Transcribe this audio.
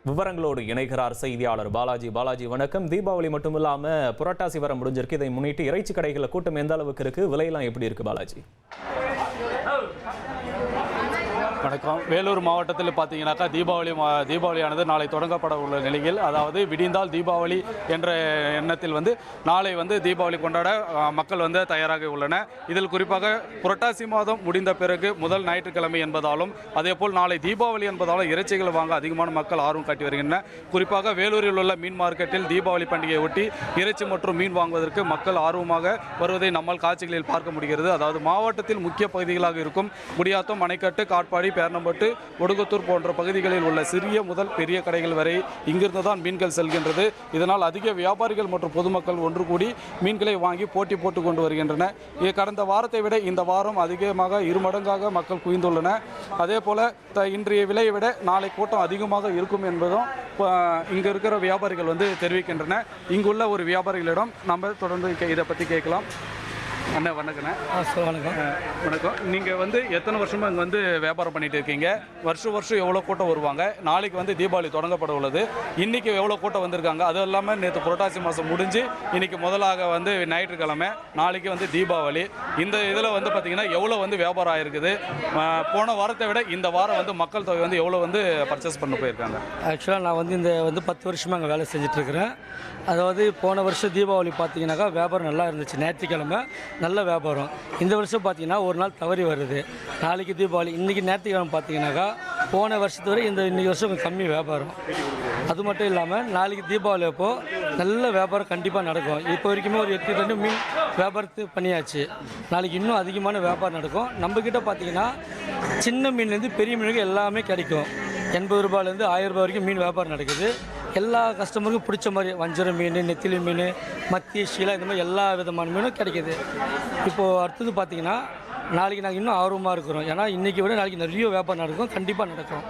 விவரங்களோடு இணைகிறார் செய்தியாளர் பாலாஜி. பாலாஜி வணக்கம். தீபாவளி மட்டும் இல்லாம புரட்டாசி வர முடிஞ்சிருக்கு. இதை முன்னிட்டு இறைச்சி கடைகளில் கூட்டம் எந்த அளவுக்கு இருக்கு, விலையெல்லாம் எப்படி இருக்கு பாலாஜி? வணக்கம். வேலூர் மாவட்டத்தில் பார்த்தீங்கன்னாக்கா தீபாவளியானது நாளை தொடங்கப்பட உள்ள நிலையில், அதாவது விடிந்தால் தீபாவளி என்ற எண்ணத்தில் நாளை தீபாவளி கொண்டாட மக்கள் தயாராக உள்ளன. இதில் குறிப்பாக புரட்டாசி மாதம் முடிந்த பிறகு முதல் ஞாயிற்றுக்கிழமை என்பதாலும் அதேபோல் நாளை தீபாவளி என்பதாலும் இறைச்சிகள் வாங்க அதிகமான மக்கள் ஆர்வம் காட்டி வருகின்றனர். குறிப்பாக வேலூரில் உள்ள மீன் மார்க்கெட்டில் தீபாவளி பண்டிகையை ஒட்டி இறைச்சி மற்றும் மீன் வாங்குவதற்கு மக்கள் ஆர்வமாக வருவதை நம்மால் காட்சிகளில் பார்க்க முடிகிறது. அதாவது மாவட்டத்தில் முக்கிய பகுதிகளாக இருக்கும் குடியாத்தம், மணைக்கட்டு, காட்பாடி, பேரணம்பட்டு, ஒடுகுத்தூர் போன்ற பகுதிகளில் உள்ள சிறிய முதல் பெரிய கடைகள் வரை இங்கிருந்து தான் மீன்கள் செல்கின்றது. இதனால் அதிக வியாபாரிகள் மற்றும் பொதுமக்கள் ஒன்று கூடி மீன்களை வாங்கி போட்டி போட்டுக் கொண்டு வருகின்றனர். கடந்த வாரத்தை விட இந்த வாரம் அதிகமாக இருமடங்காக மக்கள் குவிந்துள்ளனர். அதே போல இன்றைய விலையை விட நாளை கூட்டம் அதிகமாக இருக்கும் என்பதும் இங்கு இருக்கிற வியாபாரிகள் தெரிவிக்கின்றனர். இங்குள்ள ஒரு வியாபாரிகளிடம் நம்ம தொடர்ந்து இதை பற்றி கேட்கலாம். அண்ணா வணக்கண்ணே. வணக்கம். வணக்கம். நீங்கள் எத்தனை வருஷமாக இங்கே வியாபாரம் பண்ணிட்டு இருக்கீங்க? வருஷம் எவ்வளோ கூட்டம் வருவாங்க? நாளைக்கு தீபாவளி தொடங்கப்பட உள்ளது. இன்றைக்கி எவ்வளோ கூட்டம் வந்திருக்காங்க? அதுவும் இல்லாமல் நேற்று புரட்டாசி மாதம் முடிஞ்சு இன்றைக்கி முதலாக ஞாயிற்றுக்கிழமை, நாளைக்கு தீபாவளி. இந்த இதில் பார்த்தீங்கன்னா எவ்வளோ வியாபாரம் ஆகிருக்குது? போன வாரத்தை விட இந்த வாரம் மக்கள் தொகை எவ்வளோ பர்ச்சேஸ் பண்ண போயிருக்காங்க? ஆக்சுவலாக நான் இந்த 10 வருஷமாக அங்கே வேலை செஞ்சிட்ருக்கிறேன். அதாவது போன வருஷம் தீபாவளி பார்த்தீங்கன்னாக்கா வியாபாரம் நல்லா இருந்துச்சு. ஞாயிற்றுக்கிழமை நல்ல வியாபாரம். இந்த வருஷம் பார்த்தீங்கன்னா ஒரு நாள் தவறி வருது. நாளைக்கு தீபாவளி, இன்றைக்கி ஞாயிற்றுக்கிழமை பார்த்தீங்கன்னாக்கா போன வருஷத்து வரை இன்றைக்கி வருஷம் கம்மி வியாபாரம். அது மட்டும் இல்லாமல் நாளைக்கு தீபாவளி அப்போது நல்ல வியாபாரம் கண்டிப்பாக நடக்கும். இப்போ வரைக்குமே ஒரு 8 டன் மீன் வியாபாரத்து பண்ணியாச்சு. நாளைக்கு இன்னும் அதிகமான வியாபாரம் நடக்கும். நம்மக்கிட்ட பார்த்தீங்கன்னா சின்ன மீன்லேருந்து பெரிய மீனுக்கு எல்லாமே கிடைக்கும். 80 ரூபாயிலேருந்து 1000 ரூபாய் வரைக்கும் மீன் வியாபாரம் நடக்குது. எல்லா கஸ்டமருக்கும் பிடிச்ச மாதிரி வஞ்சர மீன், நெத்திலி மீன், மத்தி, ஷீலா, இந்த மாதிரி எல்லா விதமான மீனும் கிடைக்கிது. இப்போது அடுத்தது பார்த்திங்கன்னா நாளைக்கு நாங்கள் இன்னும் ஆர்வமாக இருக்கிறோம். ஏன்னா இன்றைக்கி விட நாளைக்கு நிறைய வியாபாரம் நடக்கும், கண்டிப்பாக நடக்கும்.